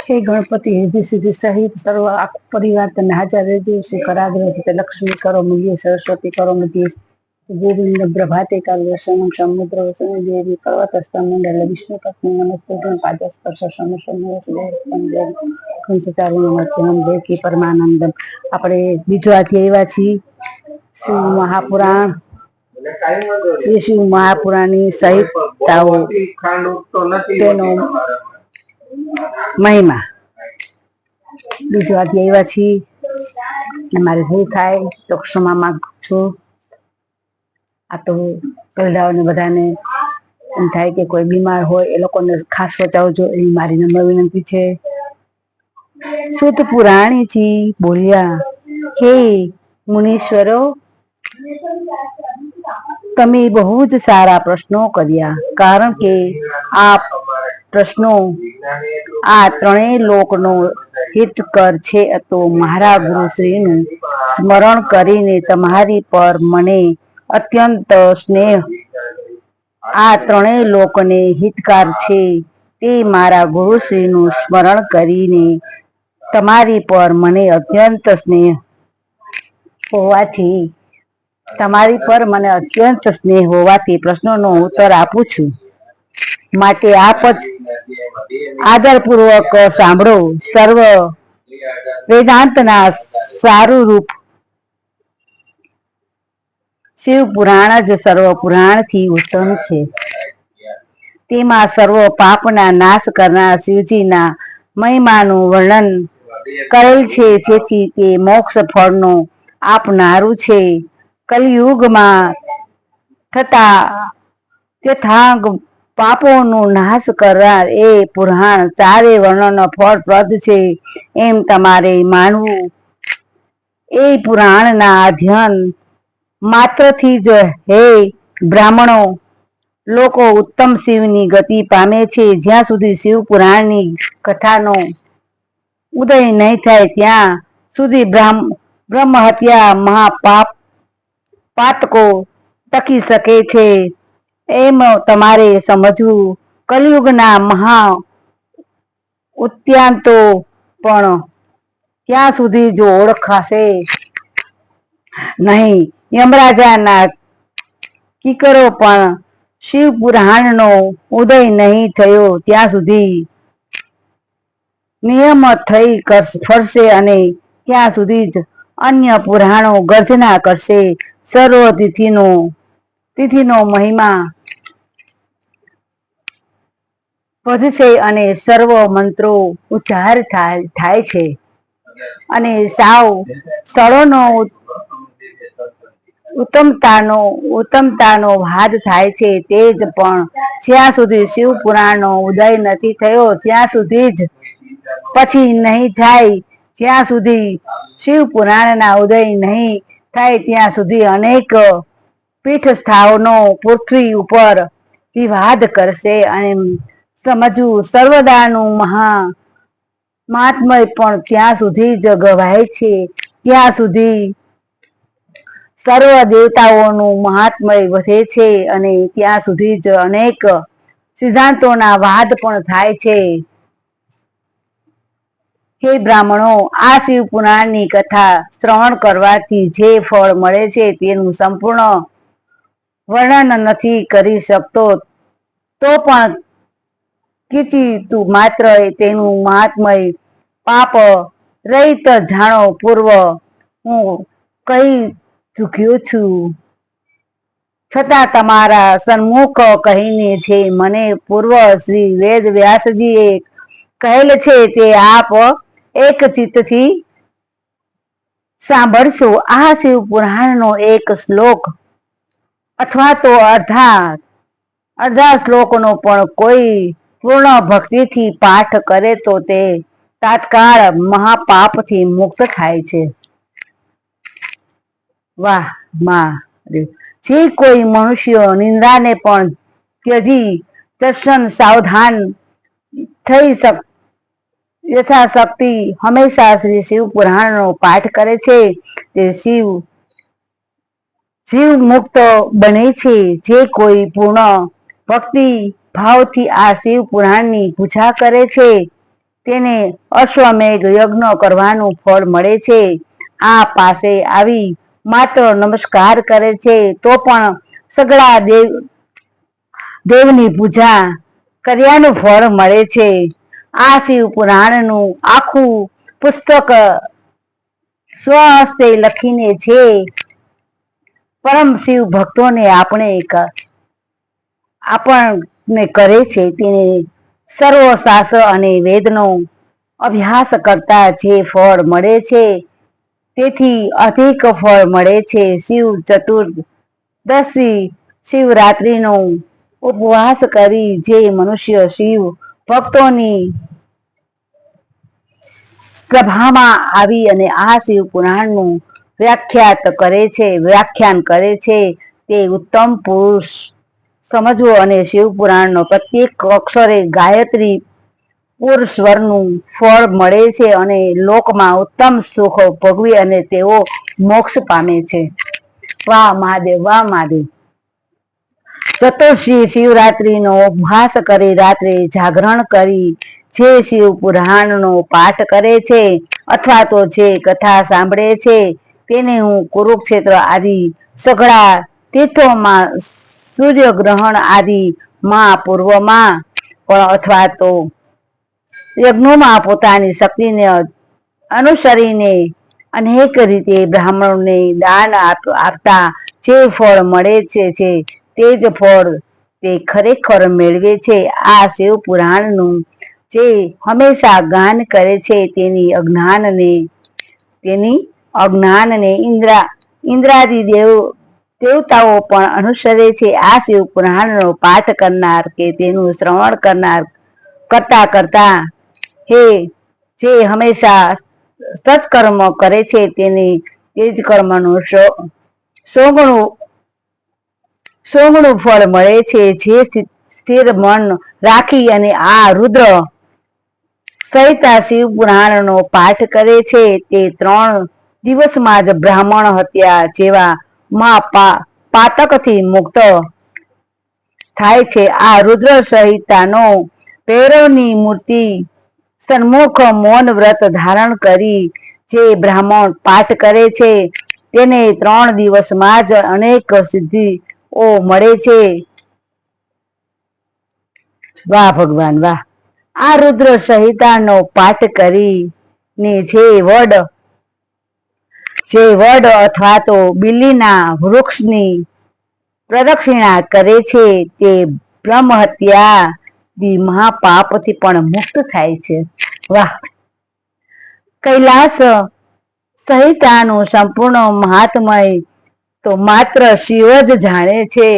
हे गणपति रिद्धि सिद्धि सहित सर्व परिवार तने हाजर रहજો से कराग्रह से लक्ष्मी करो मुझे सरस्वती करो मुझे गोविंद प्रभाते काल वर्षण समुद्र वसन देवी पर्वत मंडल विष्णु पत्नी नमस्ते पादस्पर्श हम देवकी परमानंद આપણે બીજો અધ્યાય આવ્યા છીએ શ્રી મહાપુરાણ શ્રી શિવ મહાપુરાણની સહિતતાઓ તેનો મહિમા બીજો અધ્યાય આવ્યા છીએ મારી ભૂલ થાય તો ક્ષમા માંગુ છું। આ તો ગરડાઓને બધાને એમ થાય કે કોઈ બીમાર હોય એ લોકોને ખાસ બચાવજો એવી મારી નમ્ર વિનંતી છે। સુત પુરાણીજી બોલ્યા, હે મુનીશ્વરો, તમે બહુ જ સારા પ્રશ્નો કર્યા, કારણ કે આ પ્રશ્નો આ ત્રણેય લોકનો હિતકર છે। તો મારા ગુરુશ્રીનું સ્મરણ કરીને તમારી પર મને અત્યંત સ્નેહ આ ત્રણેય લોકને હિતકાર છે તે મારા ગુરુશ્રીનું સ્મરણ કરીને તમારી પર મને અત્યંત સ્નેહ હોવાથી પ્રશ્નોનો ઉત્તર આપું છું। માટે આપ જ આદરપૂર્વક સાંભળો। સર્વ વેદાંતના સારું રૂપ શિવ પુરાણ જ સર્વ પુરાણથી ઉત્તમ છે। તેમાં સર્વ પાપના નાશ કરનાર શિવજીના મહિમાનું વર્ણન કરેલ છે, જેથી તે મોક્ષ ફળનો આપનારું છે। કલિયુગમાં થતા પાપોનો નાશ કરનાર એ પુરાણ ચારે વર્ણન ફળપ્રદ છે એમ તમારે માનવું। એ પુરાણના અધ્યયન માત્રથી જ હે બ્રાહ્મણો, લોકો ઉત્તમ શિવની ગતિ પામે છે। જ્યાં સુધી શિવ પુરાણની કથાનો ઉદય નહીં થાય ત્યાં સુધી બ્રહ્મ હત્યા પાતકો ટકી શકે છે એમ તમારે સમજવું। કલિયુગના મહા ઉત્યાંતો પણ ત્યાં સુધી જો ઓળખાશે નહીં। યમરાજાના કિકરો પણ શિવ પુરાણનો ઉદય નહીં થયો ત્યાં સુધી નિયમ થઈ ફરશે અને ત્યાં સુધી જ અન્ય પુરાણો ગર્જના કરશે। સર્વ તિથિનો મહિમા વધશે અને સર્વ મંત્રો ઉચ્ચાર થાય છે અને સાવ સ્થળોનો ઉત્તમતાનો વાદ થાય છે। તે જ પણ જ્યાં સુધી શિવ પુરાણનો ઉદય નથી થયો ત્યાં સુધી જ પછી નહીં થાય। જ્યાં સુધી શિવ પુરાણના ઉદય નહીં થાય ત્યાં સુધી અનેક પીઠસ્થાનો પૃથ્વી ઉપર વિવાદ કરશે અને સમજવું। સર્વદાનું મહાત્મય પણ ત્યાં સુધી જ ગવાય છે ત્યાં સુધી સર્વ દેવતાઓનું મહાત્મય વધે છે અને ત્યાં સુધી જ અનેક સિદ્ધાંતોના વાદ પણ થાય છે। હે બ્રાહ્મણો, આ શિવ પુરાણની કથા શ્રવણ કરવાથી જે ફળ મળે છે તેનું સંપૂર્ણ વર્ણન નથી કરી શકતો, તો પણ કિંચિત માત્ર તેનું મહાત્મય પાપ રહિત જાણો પૂર્વ હું કહી ચૂક્યો છું। છતાં તમારા સન્મુખ કહીને જે મને પૂર્વ શ્રી વેદ વ્યાસજીએ કહેલ છે તે આપ એક ચિત્તથી સાંભળશો। આ શિવ પુરાણનો એક શ્લોક અથવા તો અડધા શ્લોકનો પણ કોઈ પૂર્ણ ભક્તિથી પાઠ કરે તો તે તાત્કાળ મહાપાપથી મુક્ત થાય છે। વાહ મહાદેવ! જે કોઈ મનુષ્ય નિંદાને પણ ત્યજી તત્ક્ષણ સાવધાન થઈ યથાશક્તિ હંમેશા શ્રી શિવ પુરાણનો પાઠ કરે છે તે શિવ મુક્ત બને છે। જે કોઈ પૂર્ણ ભક્તિ ભાવથી આ શિવ પુરાણની પૂજા કરે છે તેને અશ્વમેઘ યજ્ઞ કરવાનું ફળ મળે છે. આ પાસે આવી માત્ર નમસ્કાર કરે છે તો પણ સગળા દેવની પૂજા કર્યાનું ફળ મળે છે. આ શિવ પુરાણનું આખું પુસ્તક સ્વહસ્તે લખીને છે પરમ શિવ ભક્તોને આપણને કરે છે. તેને સર્વશાસ્ત્ર અને વેદનો અભ્યાસ કરતા જે ફળ મળે છે તેથી અધિક ફળ મળે છે. શિવ ચતુર્દશી શિવરાત્રિનો ઉપવાસ કરી જે મનુષ્ય શિવ ભક્તોની સભામાં આવી અને આ શિવ પુરાણનું વ્યાખ્યાન કરે છે તે ઉત્તમ પુરુષ સમજવો અને શિવ પુરાણનો પ્રત્યેક અક્ષરે ગાયત્રી પુરુષવરનું ફળ મળે છે અને લોકમાં ઉત્તમ સુખ ભોગવી અને તેઓ મોક્ષ પામે છે. વાહ મહાદેવ, વાહ મહાદેવ. ચતુર્થી શિવરાત્રિનો ઉપવાસ કરી રાત્રે જાગરણ કરી જે શિવ પુરાણનો પાઠ કરે છે અથવા તો જે કથા સાંભળે છે તેને હું કુરુક્ષેત્ર આદિ સઘળા તીર્થોમાં સૂર્યગ્રહણ આદિ પૂર્વમાં પણ અથવા તો યજ્ઞોમાં પોતાની શક્તિને અનુસરીને અનેક રીતે બ્રાહ્મણોને દાન આપતા જે ફળ મળે છે તે જ ફળ તે ખરેખર મેળવે છે. આ શિવ પુરાણનું જે હંમેશા ગાન કરે છે તેની અજ્ઞાનને ઇન્દ્રાદિ દેવતાઓ પણ અનુસરે છે. આ શિવ પુરાણનો પાઠ કરનાર કે તેનું શ્રવણ કરતા જે હંમેશા સત્કર્મ કરે છે તેને તે જ કર્મનું સોગણું ફળ મળે છે. જે સ્થિર મન રાખી અને આ રુદ્ર સહિત શિવ પુરાણનો પાઠ કરે છે તે 3 દિવસમાં જ બ્રાહ્મણ હત્યા જેવા પાતકથી મુક્ત થાય છે. આ રુદ્ર સંહિતાનો ભૈરવની મૂર્તિ સન્મુખ મૌન વ્રત ધારણ કરી જે બ્રાહ્મણ પાઠ કરે છે તેને 3 દિવસમાં જ અનેક સિદ્ધિઓ મળે છે. વાહ ભગવાન, વાહ. આ રુદ્ર સંહિતાનો પાઠ કરીને જે વડ અથવા તો બિલીના વૃક્ષની પ્રદક્ષિણા કરે છે તે બ્રહ્મ હત્યા મહાપાપથી પણ મુક્ત થાય છે. વાહ. કૈલાસ સંહિતાનું સંપૂર્ણ મહાત્મય તો માત્ર શિવ જ જાણે છે.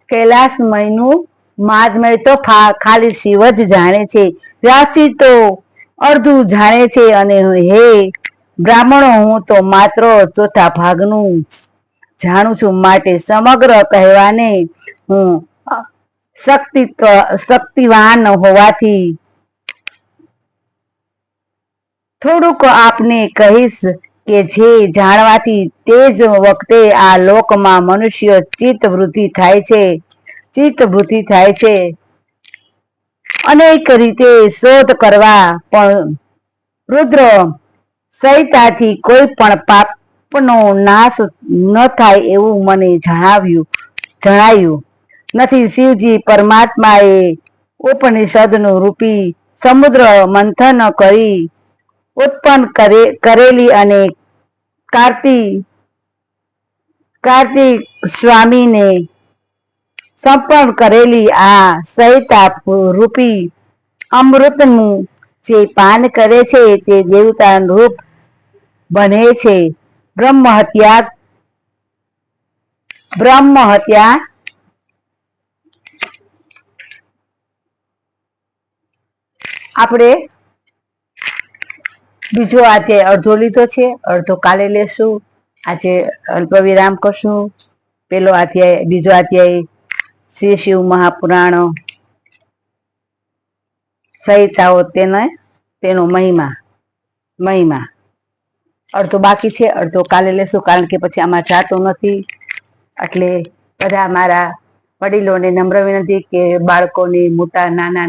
કૈલાસમયનું મહાત્મય તો ખાલી શિવ જ જાણે છે. વ્યાસજી તો અડધું જાણે છે અને હે બ્રાહ્મણો, હું તો માત્ર ચોથા ભાગનું જાણું છું. માટે સમગ્ર કહેવાને હું શક્તિવાન હોવાથી થોડુંક આપને કહીશ કે જે જાણવાથી તે જ વખતે આ લોકમાં મનુષ્ય ચિત્તવૃત્તિ થાય છે. અનેક રીતે શોધ કરવા પણ રુદ્ર સંહિતાથી કોઈ પણ પાપનો નાશ ન થાય એવું મને જણાયું નથી. શિવજી પરમાત્માએ ઉપનિષદનું રૂપી સમુદ્ર મંથન કરી ઉત્પન્ન કરેલી અને કાર્તિક સ્વામીને સમર્પણ કરેલી આ સંહિતા રૂપી અમૃતનું જે પાન કરે છે તે દેવતા રૂપ બને છે. બ્રહ્મ હત્યા આપણે બીજો અધ્યાય અડધો લીધો છે, અડધો કાલે લેશું. આજે અલ્પ વિરામ કરશું. બીજો અધ્યાય શ્રી શિવ મહાપુરાણ સંહિતાઓ તેનો મહિમા અડધો બાકી છે, અડધો કાલે લેશું. કારણ કે પછી આમાં જાતું નથી એટલે બધા મારા વડીલોને નમ્ર વિનંતી કે બાળકોને મોટા નાના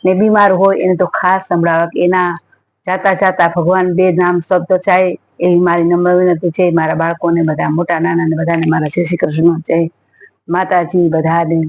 ને બીમાર હોય એને તો ખાસ સંભળાવવા કે એના જાતા જાતા ભગવાન બે નામ શબ્દ ચાય એવી મારી નમ્ર વિનંતી છે. મારા બાળકોને બધા મોટા નાના ને બધાને મારા જય શ્રી કૃષ્ણ જય માતાજી બધાને